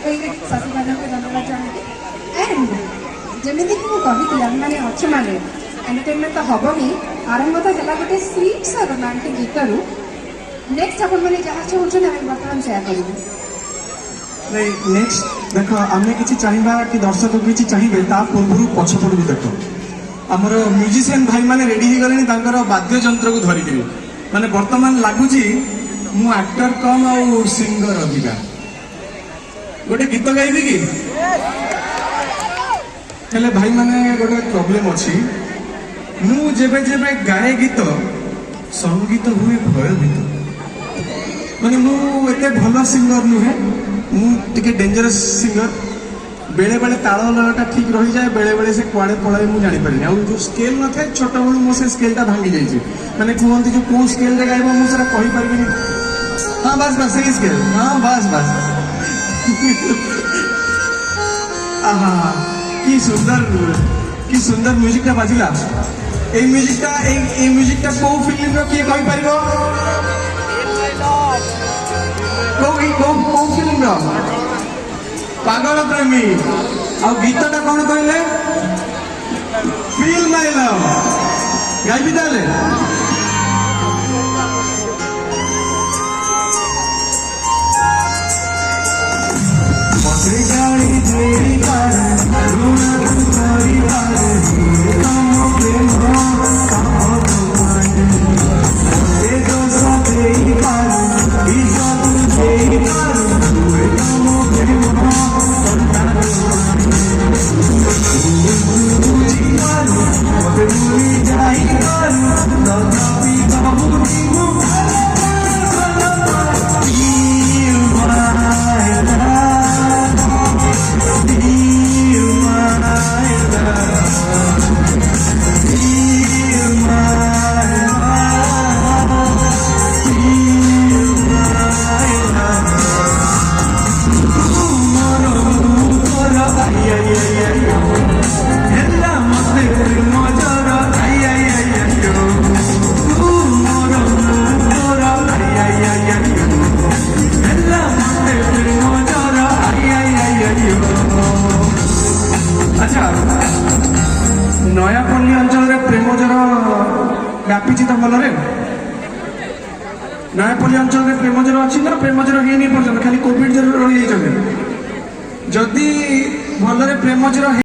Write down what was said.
Shashi madam को धन्यवाद चाहूँगी एंड जमी कि मुझे मैंने अच्छे मैंने एंटरटेनमेंट तो हम ही आरंभ तो है गोटे स्वीट सा रोमांटिक गीतरू नेक्स्ट अपन मैंने जहाँ चाहूँ आम बर्तमान सेया करूँ नहीं नेक्स्ट देख आम कि चाहिए कि दर्शक किसी चाहिए पूर्व पछपड़ भी देख आमर म्यूजिशियन भाई मैंने रेडी हो गले वाद्य यंत्र को धरिकी माने वर्तमान लगुच मु एक्टर कम आ सिंगर अधिका गोटे गीत गाइबी कि हेले भाई मैंने गोटे प्रॉब्लम अच्छी मु जेबे जेबे गाए गीत संगीत हुए भयभीत माने मु एते भल सिंगर नुहे मुझे डेंजरस सिंगर बेले बेले ताल लयटा ठीक रही जाए बेले बेले से कुआड़े पलाए मुझे जानीपारे आ जो स्केल न था छोट बड़ू मो से स्केलटा भांगी जाइए मैंने कहते जो कौ स्केल गाइब मुझे कहीपरि हाँ बस बस सही स्केल हाँ बस बस आहा की सुंदर म्यूजिकटा बाजिला ए म्यूजिकटा कौ फिल्म रो किए कहि परिबो कौ फिल्म रो पागल प्रेमी आ गीतटा कौन कहले फील माय लव गाइबी ताले नयापल्ली अंचल प्रेम ज्वर व्यापी तो भल नयापल्ली अंचल प्रेम ज्वर अच्छी ना प्रेम ज्वर है पर्यटन खाली कोविड ज्वर रही जदि भल प्रेम ज्वर